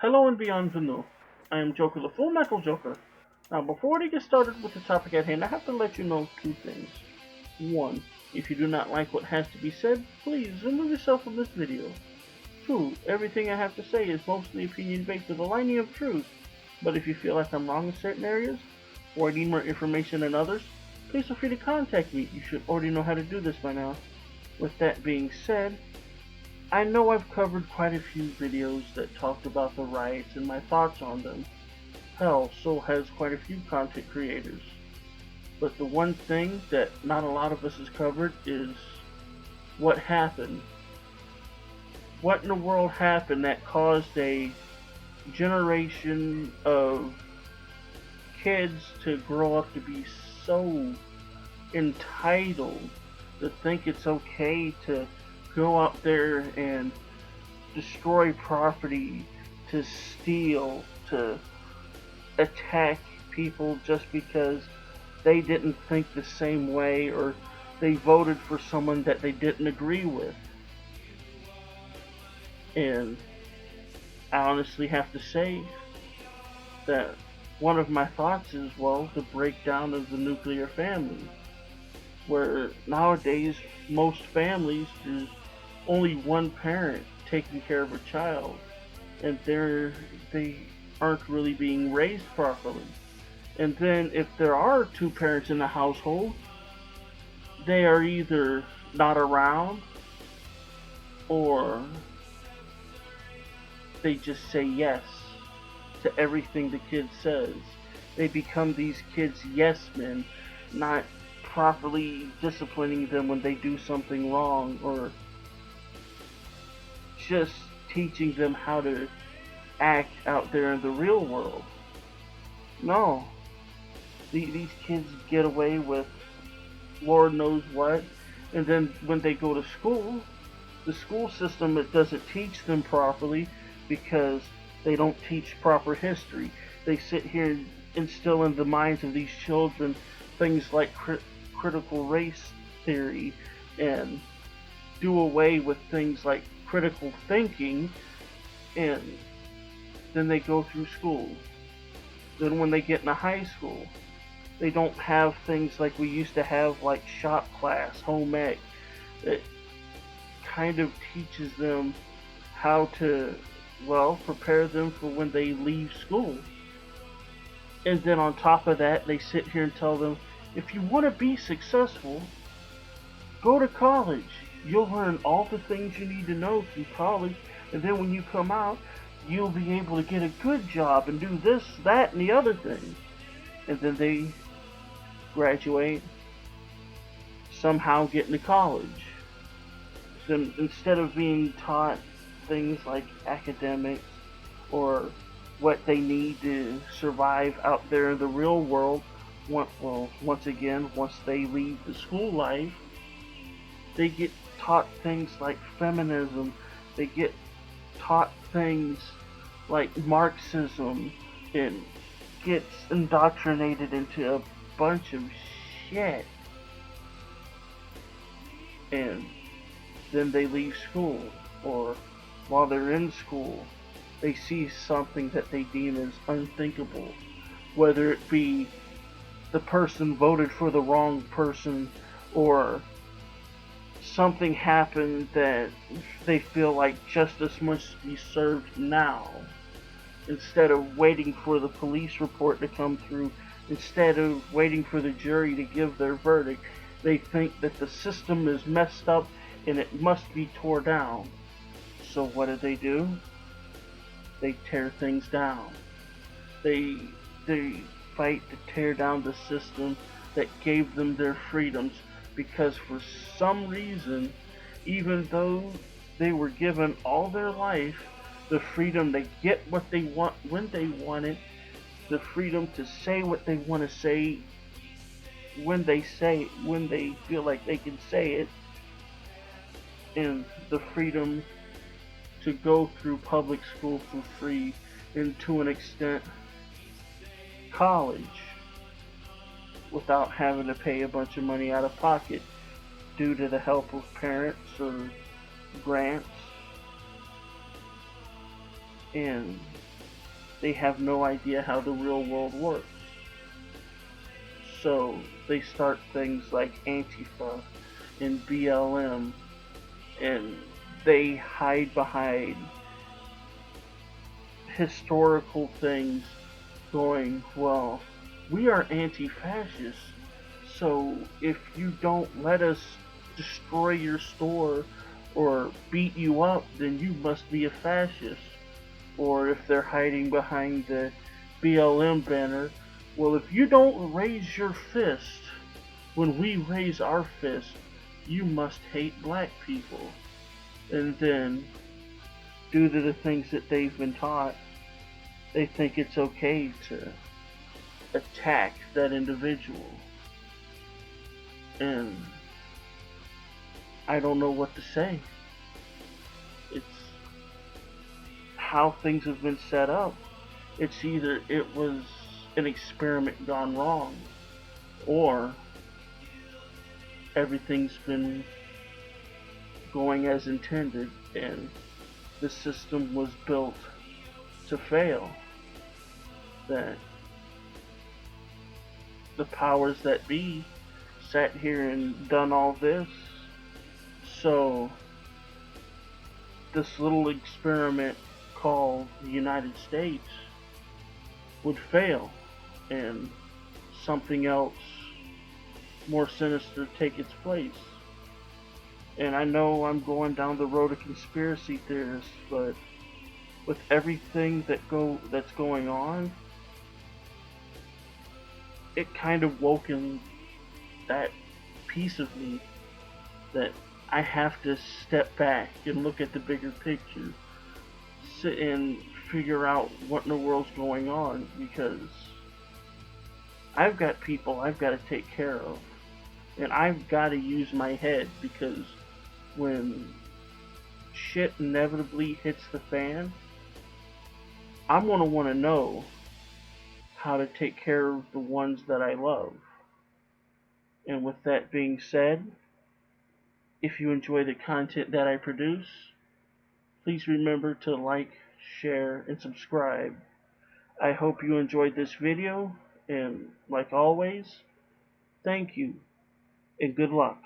Hello and bienvenue. I am Joker, the Full Metal Joker. Now, before we get started with the topic at hand, I have to let you know two things. One, if you do not like what has to be said, please remove yourself from this video. Two, everything I have to say is mostly opinion-based with a lining of truth, but if you feel like I'm wrong in certain areas, or I need more information than others, please feel free to contact me. You should already know how to do this by now. With that being said, I know I've covered quite a few videos that talked about the riots and my thoughts on them. Hell, so has quite a few content creators. But the one thing that not a lot of us has covered is what happened. What in the world happened that caused a generation of kids to grow up to be so entitled to think it's okay to go out there and destroy property, to steal, to attack people just because they didn't think the same way or they voted for someone that they didn't agree with. And I honestly have to say that one of my thoughts is, well, the breakdown of the nuclear family, where nowadays most families there's only one parent taking care of a child, and they aren't really being raised properly. And then if there are two parents in the household, they are either not around or they just say yes to everything the kid says. They become these kids yes men, not properly disciplining them when they do something wrong, or just teaching them how to act out there in the real world. No. These kids get away with Lord knows what, and then when they go to school, the school system it doesn't teach them properly because they don't teach proper history. They sit here and instill in the minds of these children things like critical race theory and do away with things like critical thinking, and then they go through school. Then when they get into high school, they don't have things like we used to have, like shop class, home ec, that kind of teaches them how to, well, prepare them for when they leave school. And then on top of that, they sit here and tell them, if you want to be successful, go to college. You'll learn all the things you need to know through college, and then when you come out, you'll be able to get a good job and do this, that, and the other thing. And then they graduate, somehow get into college. Then instead of being taught things like academics or what they need to survive out there in the real world, once again, once they leave the school life, they get taught things like feminism, they get taught things like Marxism, and gets indoctrinated into a bunch of shit. And then they leave school, or while they're in school, they see something that they deem as unthinkable, whether it be the person voted for the wrong person, or something happened that they feel like justice must be served now. Instead of waiting for the police report to come through, instead of waiting for the jury to give their verdict, they think that the system is messed up and it must be tore down. So what do? They tear things down. They fight to tear down the system that gave them their freedoms, because for some reason, even though they were given all their life the freedom to get what they want when they want it, the freedom to say what they want to say when they feel like they can say it, and the freedom to go through public school for free, and to an extent college, without having to pay a bunch of money out of pocket due to the help of parents or grants. And they have no idea how the real world works. So they start things like Antifa and BLM, and they hide behind historical things going, well, we are anti-fascist, so if you don't let us destroy your store or beat you up, then you must be a fascist. Or if they're hiding behind the BLM banner, well, if you don't raise your fist when we raise our fist, you must hate black people. And then, due to the things that they've been taught, they think it's okay to attack that individual. And I don't know what to say. It's how things have been set up. It's either it was an experiment gone wrong, or everything's been going as intended and the system was built to fail. That the powers that be sat here and done all this, so this little experiment called the United States would fail and something else more sinister take its place. And I know I'm going down the road of conspiracy theorists, but with everything that's going on, it kind of woken that piece of me that I have to step back and look at the bigger picture, sit and figure out what in the world's going on, because I've got people I've got to take care of, and I've got to use my head, because when shit inevitably hits the fan, I'm going to want to know how to take care of the ones that I love. And with that being said, if you enjoy the content that I produce, please remember to like, share, and subscribe. I hope you enjoyed this video, and like always, thank you, and good luck.